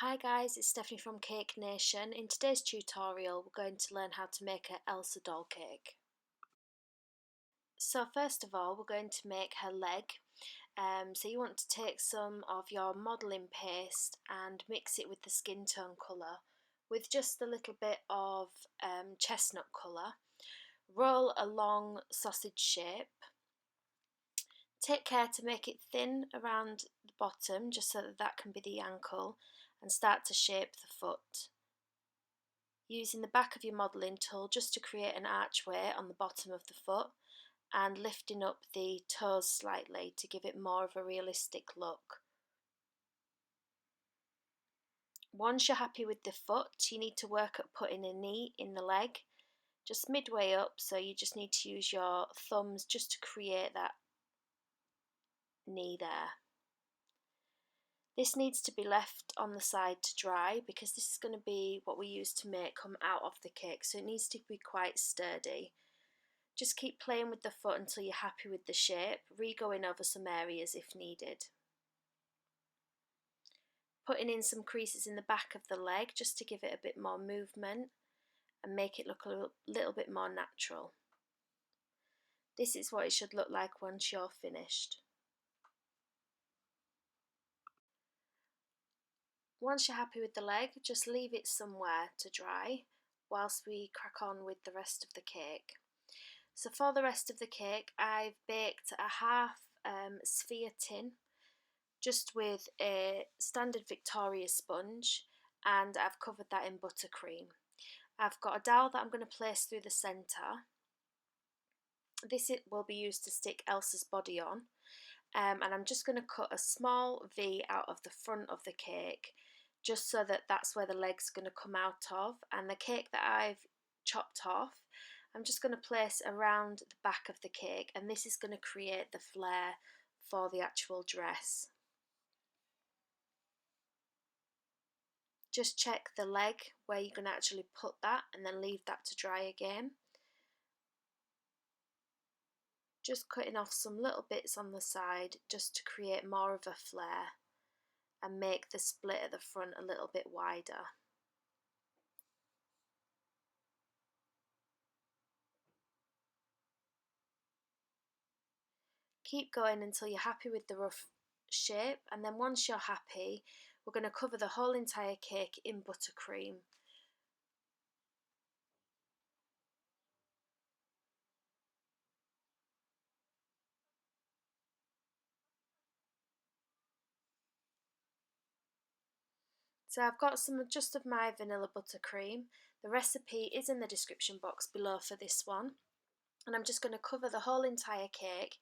Hi guys, it's Stephanie from Cake Nation. In today's tutorial we're going to learn how to make an Elsa doll cake. So first of all we're going to make her leg. So you want to take some of your modelling paste and mix it with the skin tone colour with just a little bit of chestnut colour. Roll a long sausage shape. Take care to make it thin around the bottom just so that can be the ankle, and start to shape the foot. Using the back of your modelling tool just to create an archway on the bottom of the foot and lifting up the toes slightly to give it more of a realistic look. Once you're happy with the foot, you need to work at putting a knee in the leg, just midway up, so you just need to use your thumbs just to create that knee there. This needs to be left on the side to dry because this is going to be what we use to make come out of the cake, so it needs to be quite sturdy. Just keep playing with the foot until you're happy with the shape, re-going over some areas if needed. Putting in some creases in the back of the leg just to give it a bit more movement and make it look a little bit more natural. This is what it should look like once you're finished. Once you're happy with the leg, just leave it somewhere to dry whilst we crack on with the rest of the cake. So for the rest of the cake, I've baked a half sphere tin just with a standard Victoria sponge, and I've covered that in buttercream. I've got a dowel that I'm going to place through the centre. This will be used to stick Elsa's body on, and I'm just going to cut a small V out of the front of the cake just so that that's where the leg's going to come out of, and the cake that I've chopped off I'm just going to place around the back of the cake, and this is going to create the flare for the actual dress. Just check the leg where you're going to actually put that and then leave that to dry again. Just cutting off some little bits on the side just to create more of a flare and make the split at the front a little bit wider. Keep going until you're happy with the rough shape, and then once you're happy, we're going to cover the whole entire cake in buttercream. So I've got some just of my vanilla buttercream. The recipe is in the description box below for this one. And I'm just going to cover the whole entire cake.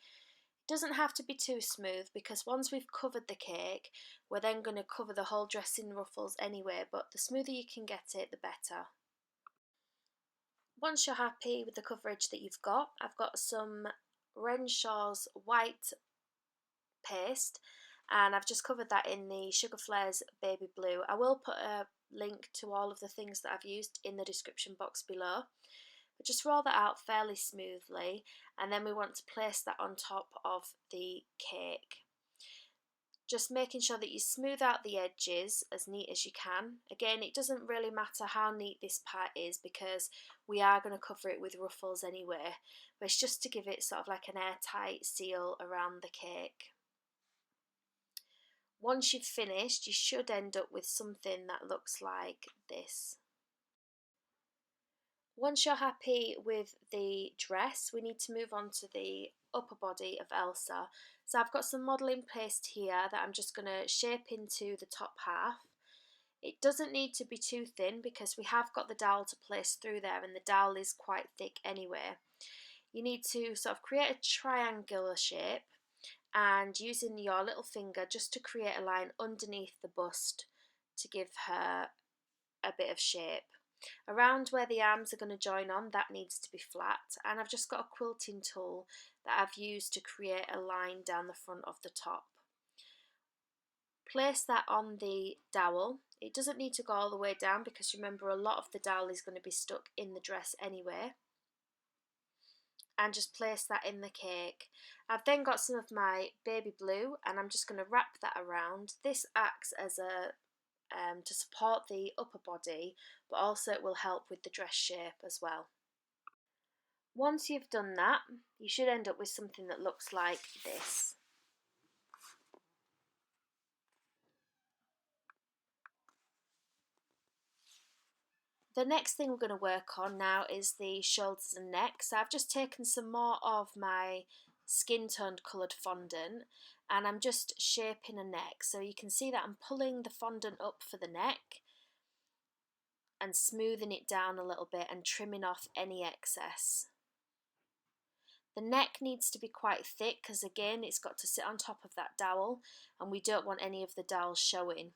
It doesn't have to be too smooth because once we've covered the cake, we're then going to cover the whole dress in ruffles anyway, but the smoother you can get it, the better. Once you're happy with the coverage that you've got, I've got some Renshaw's white paste, and I've just covered that in the Sugar Flares Baby Blue. I will put a link to all of the things that I've used in the description box below. But just roll that out fairly smoothly, and then we want to place that on top of the cake. Just making sure that you smooth out the edges as neat as you can. Again, it doesn't really matter how neat this part is because we are going to cover it with ruffles anyway, but it's just to give it sort of like an airtight seal around the cake. Once you've finished, you should end up with something that looks like this. Once you're happy with the dress, we need to move on to the upper body of Elsa. So I've got some modelling paste here that I'm just going to shape into the top half. It doesn't need to be too thin because we have got the dowel to place through there, and the dowel is quite thick anyway. You need to sort of create a triangular shape, and using your little finger just to create a line underneath the bust to give her a bit of shape. Around where the arms are going to join on, that needs to be flat, and I've just got a quilting tool that I've used to create a line down the front of the top. Place that on the dowel. It doesn't need to go all the way down because remember a lot of the dowel is going to be stuck in the dress anyway. And just place that in the cake. I've then got some of my baby blue and I'm just going to wrap that around. This acts as a to support the upper body, but also it will help with the dress shape as well. Once you've done that, you should end up with something that looks like this. The next thing we're going to work on now is the shoulders and neck. So I've just taken some more of my skin toned coloured fondant and I'm just shaping a neck. So you can see that I'm pulling the fondant up for the neck and smoothing it down a little bit and trimming off any excess. The neck needs to be quite thick because again it's got to sit on top of that dowel and we don't want any of the dowel showing.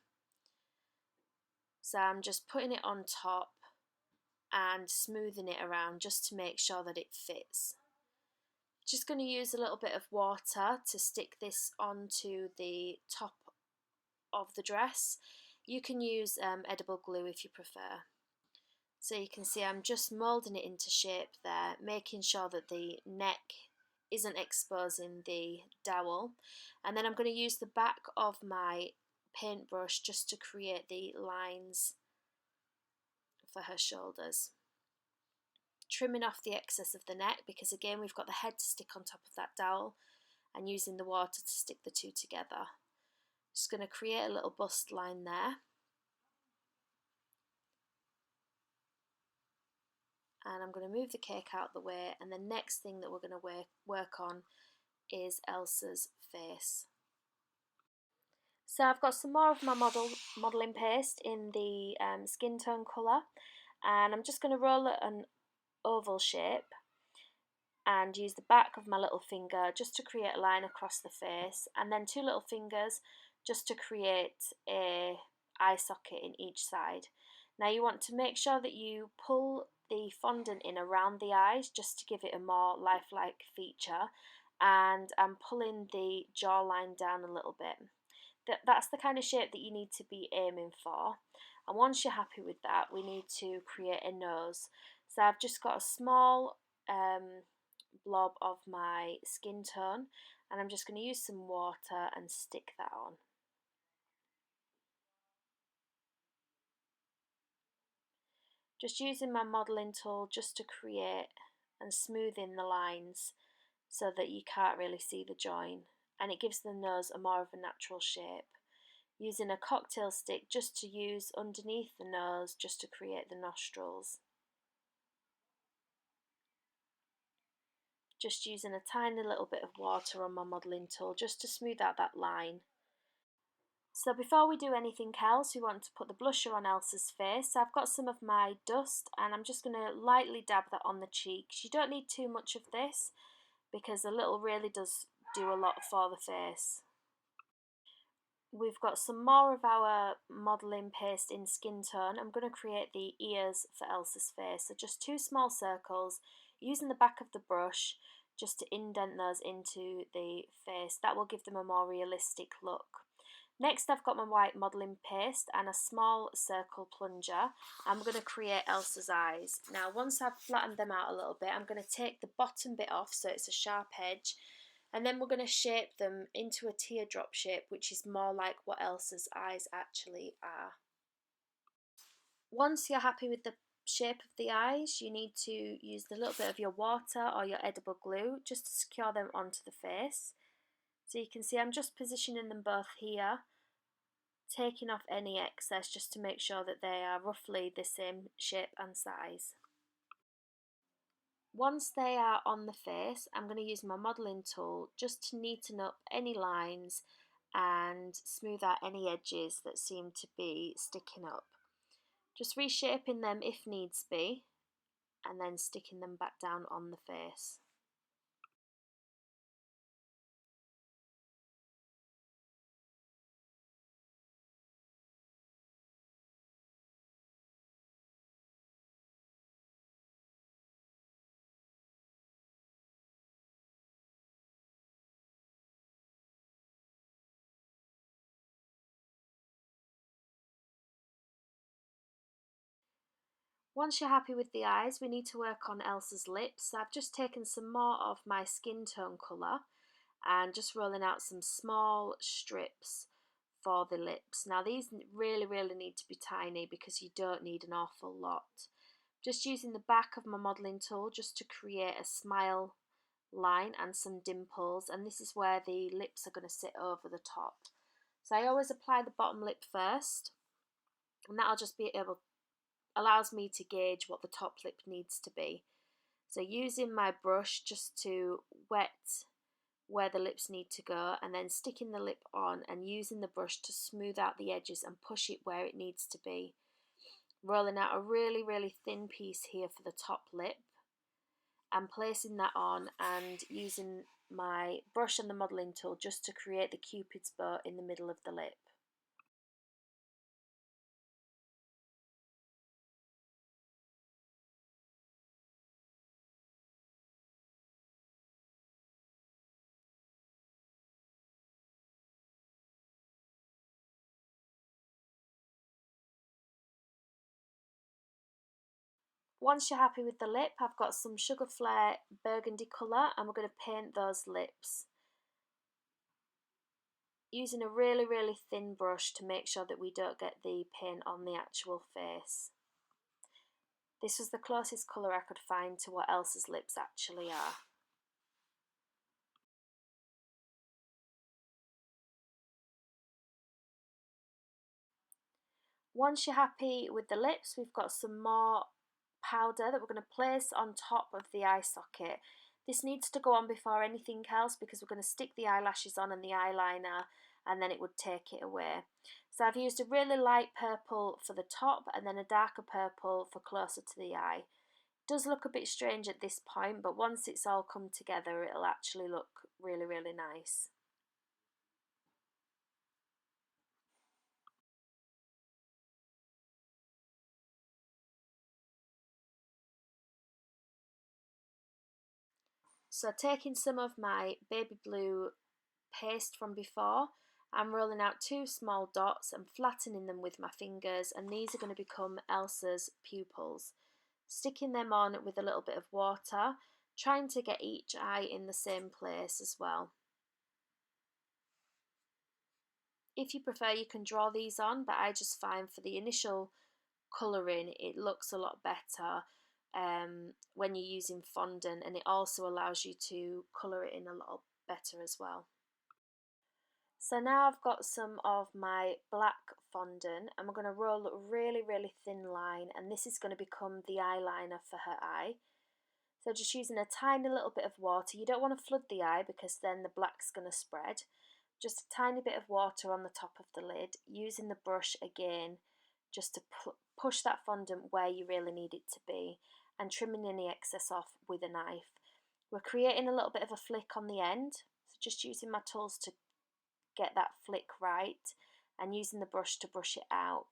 So I'm just putting it on top and smoothing it around just to make sure that it fits. Just going to use a little bit of water to stick this onto the top of the dress. You can use edible glue if you prefer. So you can see I'm just moulding it into shape there, making sure that the neck isn't exposing the dowel. And then I'm going to use the back of my paintbrush just to create the lines for her shoulders. Trimming off the excess of the neck because again we've got the head to stick on top of that dowel and using the water to stick the two together. Just going to create a little bust line there. And I'm going to move the cake out of the way, and the next thing that we're going to work on is Elsa's face. So I've got some more of my modelling paste in the skin tone colour, and I'm just going to roll it an oval shape and use the back of my little finger just to create a line across the face, and then two little fingers just to create a eye socket in each side. Now you want to make sure that you pull the fondant in around the eyes just to give it a more lifelike feature, and I'm pulling the jawline down a little bit. That's the kind of shape that you need to be aiming for, and once you're happy with that we need to create a nose. So I've just got a small blob of my skin tone and I'm just going to use some water and stick that on. Just using my modelling tool just to create and smooth in the lines so that you can't really see the join, and it gives the nose a more of a natural shape. Using a cocktail stick just to use underneath the nose just to create the nostrils. Just using a tiny little bit of water on my modelling tool just to smooth out that line. So before we do anything else, we want to put the blusher on Elsa's face. So I've got some of my dust and I'm just going to lightly dab that on the cheeks. You don't need too much of this because a little really does do a lot for the face. We've got some more of our modelling paste in skin tone. I'm going to create the ears for Elsa's face. So just two small circles, using the back of the brush just to indent those into the face. That will give them a more realistic look. Next I've got my white modelling paste and a small circle plunger. I'm going to create Elsa's eyes. Now once I've flattened them out a little bit, I'm going to take the bottom bit off so it's a sharp edge, and then we're going to shape them into a teardrop shape, which is more like what Elsa's eyes actually are. Once you're happy with the shape of the eyes, you need to use a little bit of your water or your edible glue just to secure them onto the face. So you can see I'm just positioning them both here, taking off any excess just to make sure that they are roughly the same shape and size. Once they are on the face, I'm going to use my modelling tool just to neaten up any lines and smooth out any edges that seem to be sticking up. Just reshaping them if needs be and then sticking them back down on the face. Once you're happy with the eyes, we need to work on Elsa's lips. So I've just taken some more of my skin tone colour and just rolling out some small strips for the lips. Now these really need to be tiny because you don't need an awful lot. Just using the back of my modelling tool just to create a smile line and some dimples, and this is where the lips are going to sit over the top. So I always apply the bottom lip first, and that'll just be allows me to gauge what the top lip needs to be. So using my brush just to wet where the lips need to go, and then sticking the lip on and using the brush to smooth out the edges and push it where it needs to be. Rolling out a really thin piece here for the top lip and placing that on, and using my brush and the modelling tool just to create the cupid's bow in the middle of the lip. Once you're happy with the lip, I've got some Sugar Flare burgundy colour, and we're going to paint those lips. Using a really thin brush to make sure that we don't get the paint on the actual face. This was the closest colour I could find to what Elsa's lips actually are. Once you're happy with the lips, we've got some more powder that we're going to place on top of the eye socket. This needs to go on before anything else because we're going to stick the eyelashes on and the eyeliner, and then it would take it away. So I've used a really light purple for the top and then a darker purple for closer to the eye. It does look a bit strange at this point, but once it's all come together, it'll actually look really nice. So taking some of my baby blue paste from before, I'm rolling out 2 small dots and flattening them with my fingers, and these are going to become Elsa's pupils. Sticking them on with a little bit of water, trying to get each eye in the same place as well. If you prefer, you can draw these on, but I just find for the initial colouring it looks a lot better when you're using fondant, and it also allows you to colour it in a lot better as well. So now I've got some of my black fondant, and we're going to roll a really thin line, and this is going to become the eyeliner for her eye. So just using a tiny little bit of water. You don't want to flood the eye because then the black's going to spread. Just a tiny bit of water on the top of the lid, using the brush again just to push that fondant where you really need it to be, and trimming any excess off with a knife. We're creating a little bit of a flick on the end, so just using my tools to get that flick right and using the brush to brush it out.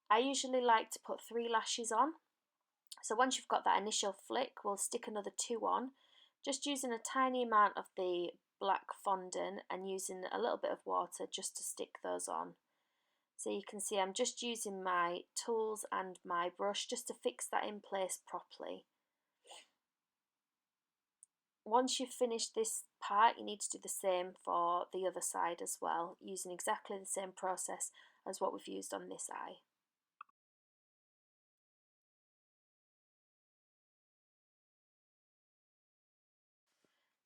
I usually like to put 3 lashes on. So once you've got that initial flick, we'll stick another 2 on, just using a tiny amount of the black fondant and using a little bit of water just to stick those on. So you can see I'm just using my tools and my brush just to fix that in place properly. Once you've finished this part, you need to do the same for the other side as well, using exactly the same process as what we've used on this eye.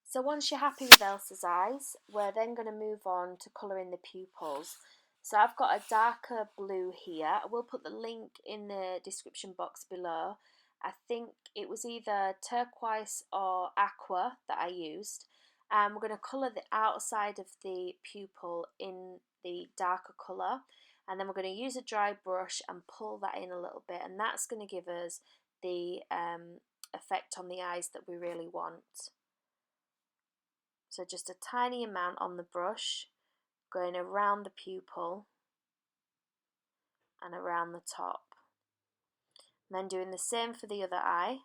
So once you're happy with Elsa's eyes, we're then going to move on to colouring the pupils. So I've got a darker blue here. I will put the link in the description box below. I think it was either turquoise or aqua that I used. And we're going to colour the outside of the pupil in the darker colour. And then we're going to use a dry brush and pull that in a little bit. And that's going to give us the effect on the eyes that we really want. So just a tiny amount on the brush, going around the pupil and around the top. And then doing the same for the other eye.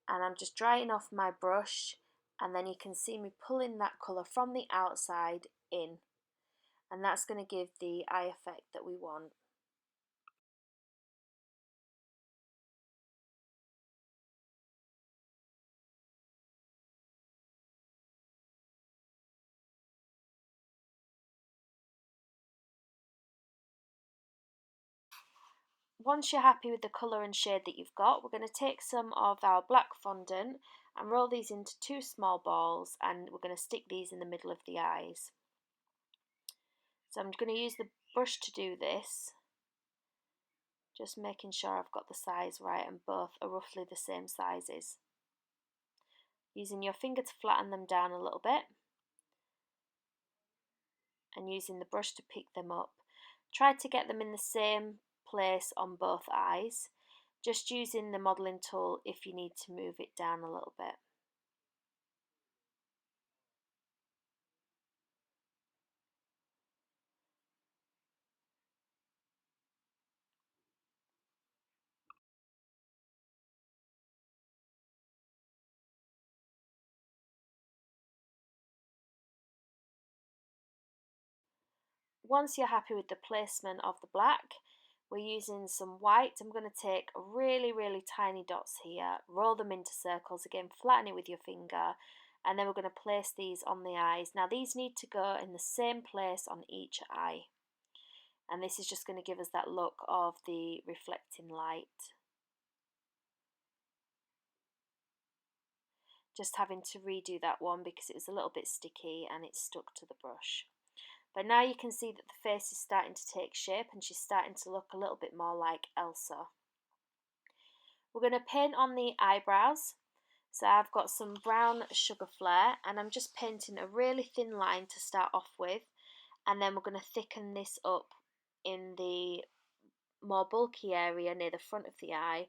And I'm just drying off my brush, and then you can see me pulling that colour from the outside in. And that's going to give the eye effect that we want. Once you're happy with the colour and shade that you've got, we're going to take some of our black fondant and roll these into 2 small balls, and we're going to stick these in the middle of the eyes. So I'm going to use the brush to do this, just making sure I've got the size right and both are roughly the same sizes. Using your finger to flatten them down a little bit and using the brush to pick them up. Try to get them in the same place on both eyes, just using the modelling tool if you need to move it down a little bit. Once you're happy with the placement of the black, we're using some white. I'm going to take really tiny dots here, roll them into circles, again flatten it with your finger, and then we're going to place these on the eyes. Now these need to go in the same place on each eye, and this is just going to give us that look of the reflecting light. Just having to redo that one because it was a little bit sticky and it stuck to the brush. But now you can see that the face is starting to take shape and she's starting to look a little bit more like Elsa. We're going to paint on the eyebrows. So I've got some brown sugar flare and I'm just painting a really thin line to start off with, and then we're going to thicken this up in the more bulky area near the front of the eye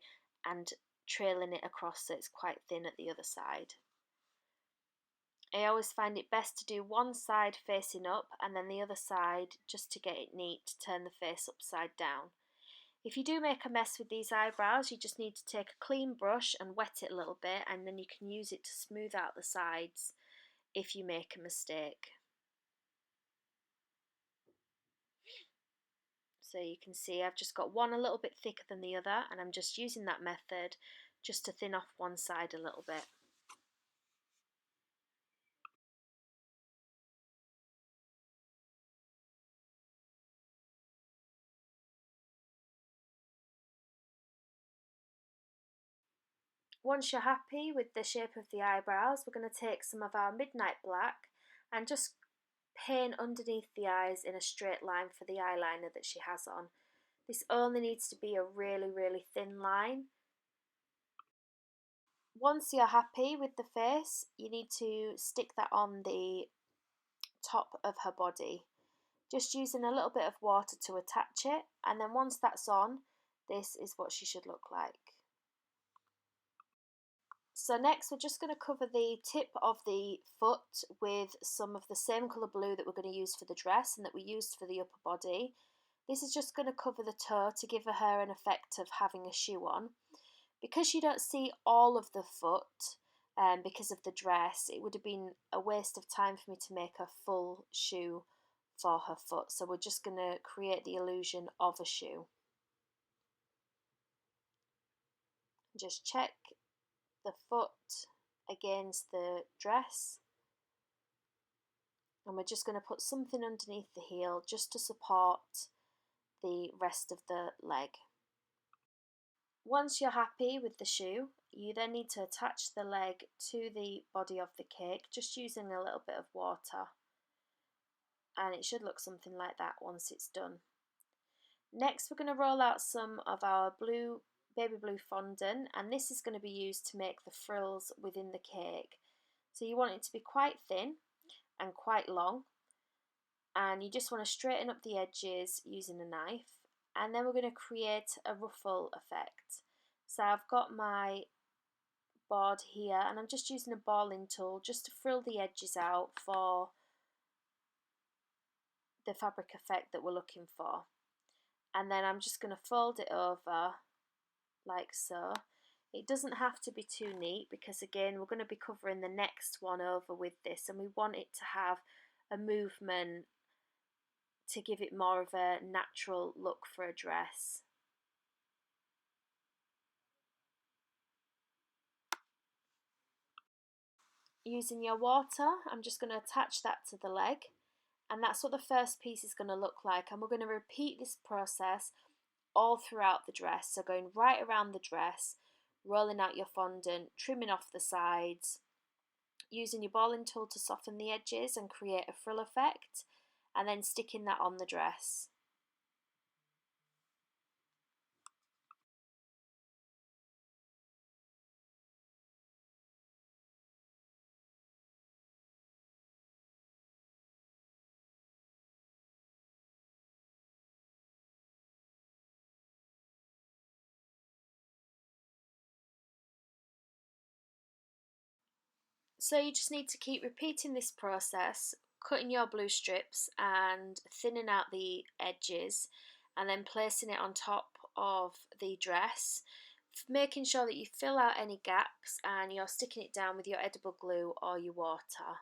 and trailing it across so it's quite thin at the other side. I always find it best to do one side facing up and then the other side, just to get it neat, to turn the face upside down. If you do make a mess with these eyebrows, you just need to take a clean brush and wet it a little bit, and then you can use it to smooth out the sides if you make a mistake. So you can see I've just got one a little bit thicker than the other, and I'm just using that method just to thin off one side a little bit. Once you're happy with the shape of the eyebrows, we're going to take some of our midnight black and just paint underneath the eyes in a straight line for the eyeliner that she has on. This only needs to be a really thin line. Once you're happy with the face, you need to stick that on the top of her body, just using a little bit of water to attach it, and then once that's on, this is what she should look like. So next we're just going to cover the tip of the foot with some of the same colour blue that we're going to use for the dress and that we used for the upper body. This is just going to cover the toe to give her an effect of having a shoe on. Because you don't see all of the foot because of the dress, it would have been a waste of time for me to make a full shoe for her foot. So we're just going to create the illusion of a shoe. Just check the foot against the dress, and we're just going to put something underneath the heel just to support the rest of the leg. Once you're happy with the shoe, you then need to attach the leg to the body of the cake, just using a little bit of water, and it should look something like that once it's done. Next we're going to roll out some of our baby blue fondant, and this is going to be used to make the frills within the cake. So you want it to be quite thin and quite long, and you just want to straighten up the edges using a knife, and then we're going to create a ruffle effect. So I've got my board here and I'm just using a balling tool just to frill the edges out for the fabric effect that we're looking for, and then I'm just going to fold it over like so. It doesn't have to be too neat because again we're going to be covering the next one over with this, and we want it to have a movement to give it more of a natural look for a dress. Using your water, I'm just going to attach that to the leg, and that's what the first piece is going to look like, and we're going to repeat this process all throughout the dress, so going right around the dress, rolling out your fondant, trimming off the sides, using your balling tool to soften the edges and create a frill effect, and then sticking that on the dress. So you just need to keep repeating this process, cutting your blue strips and thinning out the edges, and then placing it on top of the dress, making sure that you fill out any gaps and you're sticking it down with your edible glue or your water.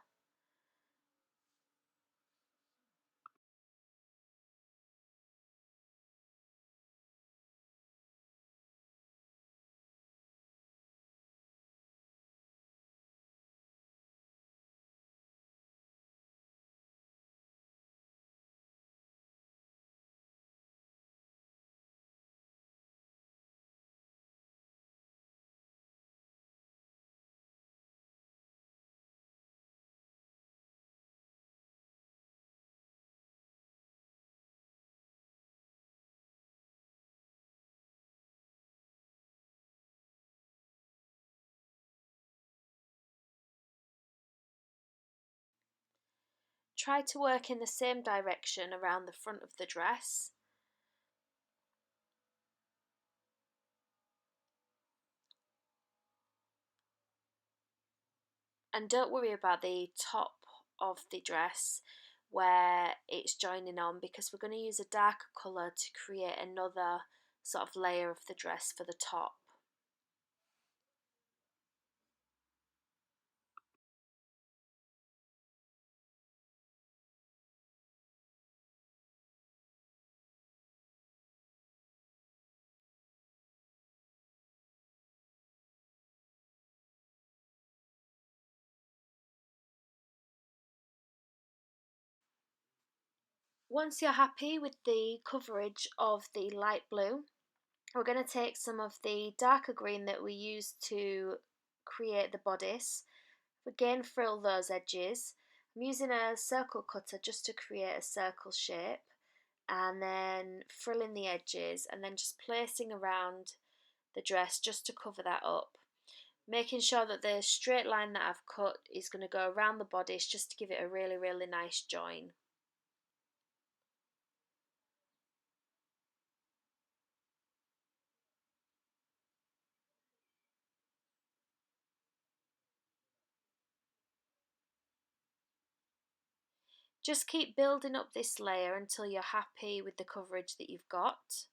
Try to work in the same direction around the front of the dress. And don't worry about the top of the dress where it's joining on, because we're going to use a darker colour to create another sort of layer of the dress for the top. Once you're happy with the coverage of the light blue, we're going to take some of the darker green that we used to create the bodice. Again, frill those edges. I'm using a circle cutter just to create a circle shape, and then frilling the edges and then just placing around the dress just to cover that up. Making sure that the straight line that I've cut is going to go around the bodice just to give it a really nice join. Just keep building up this layer until you're happy with the coverage that you've got.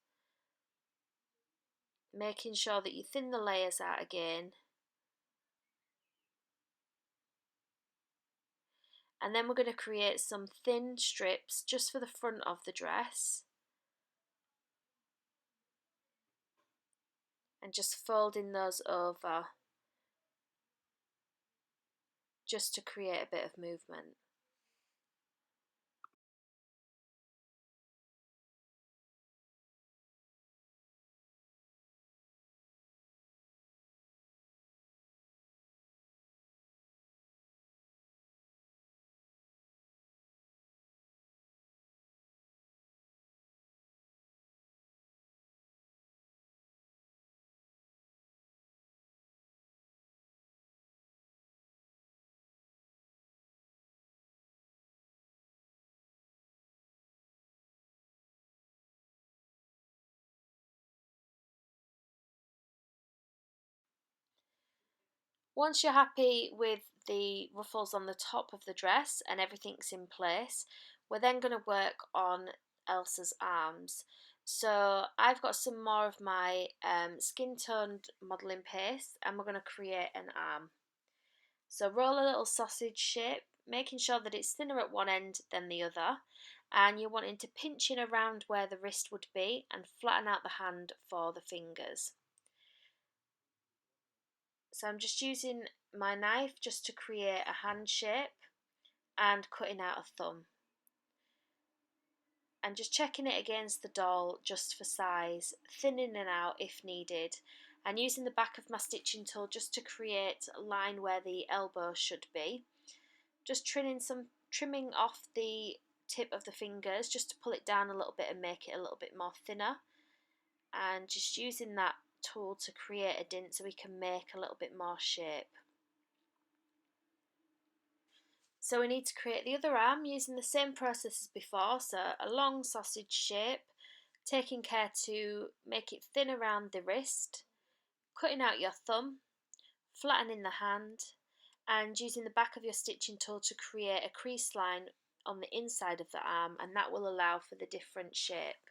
Making sure that you thin the layers out again. And then we're going to create some thin strips just for the front of the dress. And just folding those over just to create a bit of movement. Once you're happy with the ruffles on the top of the dress and everything's in place, we're then going to work on Elsa's arms. So I've got some more of my skin toned modelling paste, and we're going to create an arm. So roll a little sausage shape, making sure that it's thinner at one end than the other, and you're wanting to pinch in around where the wrist would be and flatten out the hand for the fingers. So I'm just using my knife just to create a hand shape and cutting out a thumb. and just checking it against the doll just for size, thinning it out if needed, and using the back of my stitching tool just to create a line where the elbow should be. Just trimming off the tip of the fingers just to pull it down a little bit and make it a little bit more thinner, and just using that tool to create a dint so we can make a little bit more shape. So we need to create the other arm using the same process as before, so a long sausage shape, taking care to make it thin around the wrist, cutting out your thumb, flattening the hand, and using the back of your stitching tool to create a crease line on the inside of the arm, and that will allow for the different shape.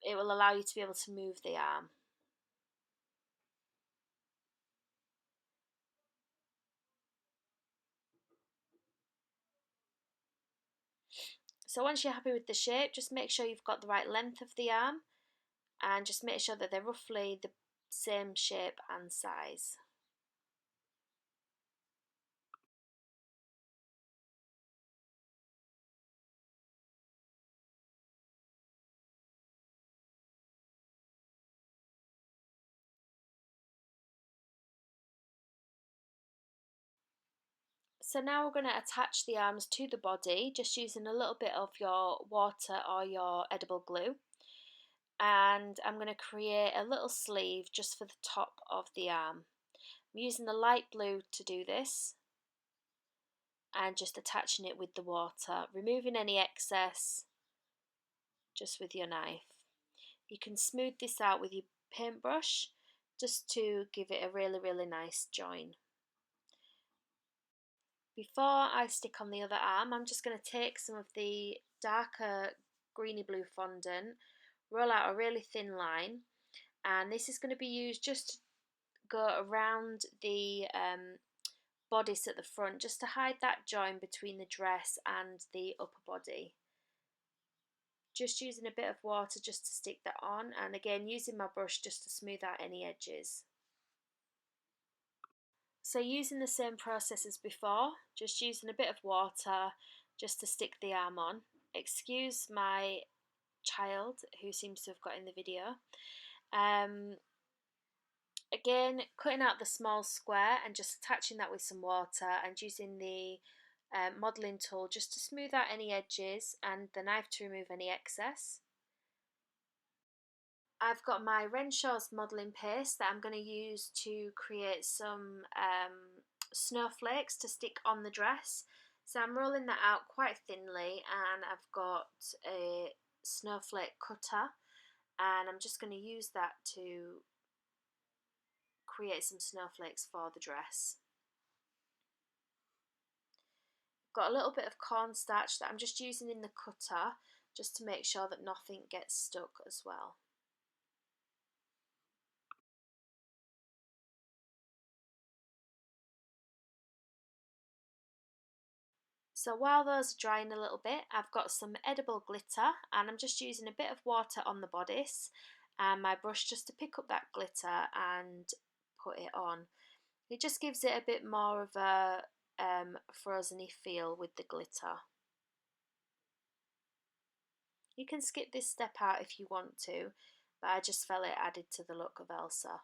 It will allow you to be able to move the arm. So once you're happy with the shape, just make sure you've got the right length of the arm, and just make sure that they're roughly the same shape and size. So now we're going to attach the arms to the body, just using a little bit of your water or your edible glue. And I'm going to create a little sleeve just for the top of the arm. I'm using the light blue to do this, and just attaching it with the water, removing any excess just with your knife. You can smooth this out with your paintbrush just to give it a really nice join. Before I stick on the other arm, I'm just going to take some of the darker greeny blue fondant, roll out a really thin line, and this is going to be used just to go around the bodice at the front, just to hide that join between the dress and the upper body. Just using a bit of water just to stick that on, and again using my brush just to smooth out any edges. So using the same process as before, just using a bit of water just to stick the arm on. Excuse my child who seems to have got in the video. Again, cutting out the small square and just attaching that with some water, and using the modelling tool just to smooth out any edges, and the knife to remove any excess. I've got my Renshaw's modelling paste that I'm going to use to create some snowflakes to stick on the dress. So I'm rolling that out quite thinly, and I've got a snowflake cutter, and I'm just going to use that to create some snowflakes for the dress. Got a little bit of cornstarch that I'm just using in the cutter just to make sure that nothing gets stuck as well. So while those are drying a little bit, I've got some edible glitter, and I'm just using a bit of water on the bodice and my brush just to pick up that glitter and put it on. It just gives it a bit more of a frozen-y feel with the glitter. You can skip this step out if you want to, but I just felt it added to the look of Elsa.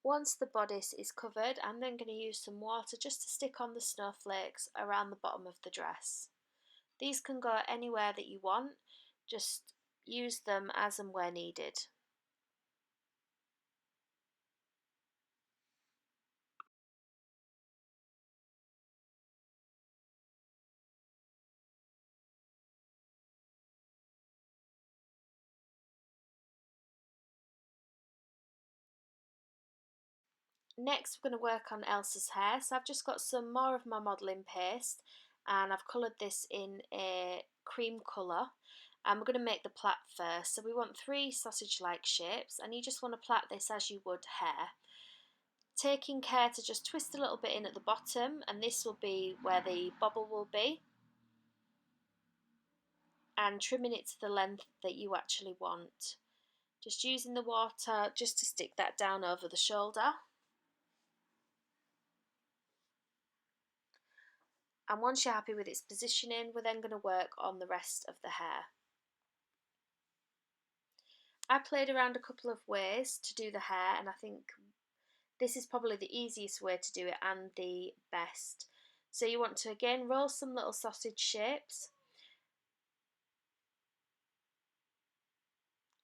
Once the bodice is covered, I'm then going to use some water just to stick on the snowflakes around the bottom of the dress. These can go anywhere that you want, just use them as and where needed. Next we're going to work on Elsa's hair. So I've just got some more of my modelling paste and I've coloured this in a cream colour. And we're going to make the plait first. So we want 3 sausage-like shapes and you just want to plait this as you would hair. Taking care to just twist a little bit in at the bottom, and this will be where the bobble will be. And trimming it to the length that you actually want. Just using the water just to stick that down over the shoulder. And once you're happy with its positioning, we're then going to work on the rest of the hair. I played around a couple of ways to do the hair, and I think this is probably the easiest way to do it and the best. So you want to again roll some little sausage shapes,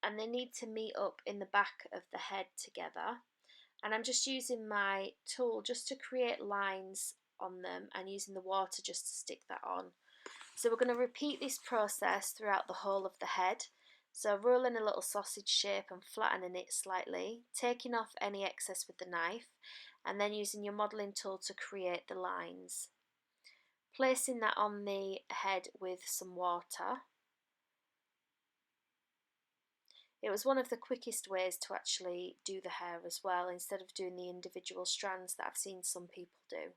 and they need to meet up in the back of the head together. And I'm just using my tool just to create lines on them and using the water just to stick that on. So we're going to repeat this process throughout the whole of the head. So rolling a little sausage shape and flattening it slightly, taking off any excess with the knife, and then using your modelling tool to create the lines. Placing that on the head with some water. It was one of the quickest ways to actually do the hair as well, instead of doing the individual strands that I've seen some people do.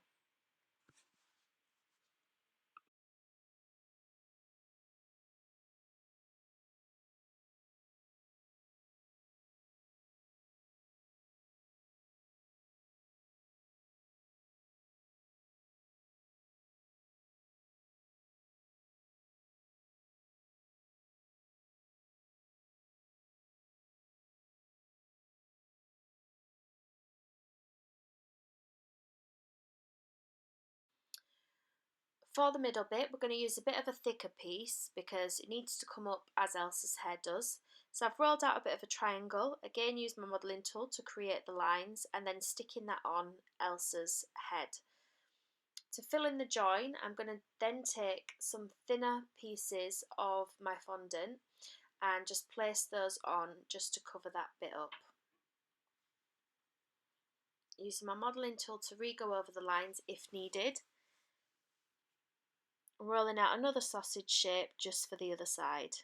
For the middle bit, we're going to use a bit of a thicker piece because it needs to come up as Elsa's hair does. So I've rolled out a bit of a triangle, again used my modelling tool to create the lines and then sticking that on Elsa's head. To fill in the join, I'm going to then take some thinner pieces of my fondant and just place those on just to cover that bit up. Using my modelling tool to re-go over the lines if needed. Rolling out another sausage shape just for the other side.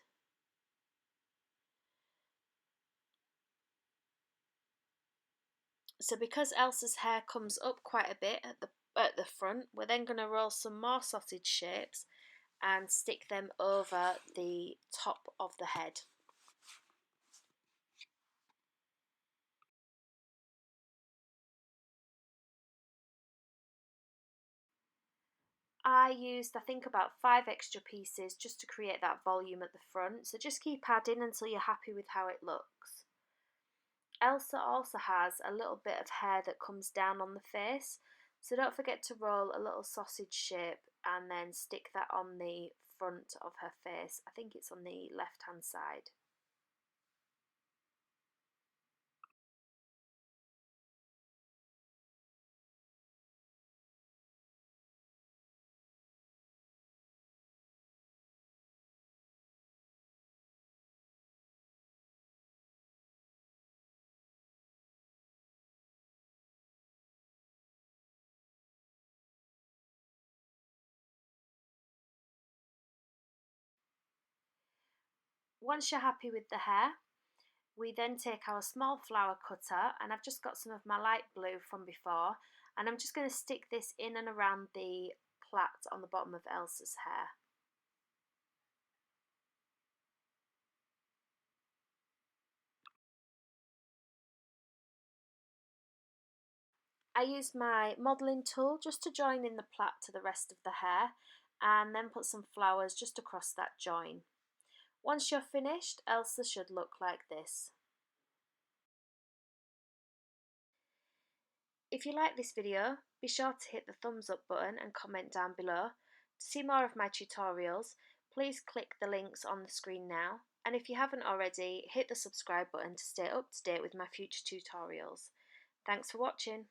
So because Elsa's hair comes up quite a bit at the front, we're then going to roll some more sausage shapes and stick them over the top of the head. I used, I think, about 5 extra pieces just to create that volume at the front, so just keep adding until you're happy with how it looks. Elsa also has a little bit of hair that comes down on the face, so don't forget to roll a little sausage shape and then stick that on the front of her face. I think it's on the left hand side. Once you're happy with the hair, we then take our small flower cutter, and I've just got some of my light blue from before, and I'm just going to stick this in and around the plait on the bottom of Elsa's hair. I used my modelling tool just to join in the plait to the rest of the hair and then put some flowers just across that join. Once you're finished, Elsa should look like this. If you like this video, be sure to hit the thumbs up button and comment down below. To see more of my tutorials, please click the links on the screen now, and if you haven't already, hit the subscribe button to stay up to date with my future tutorials. Thanks for watching.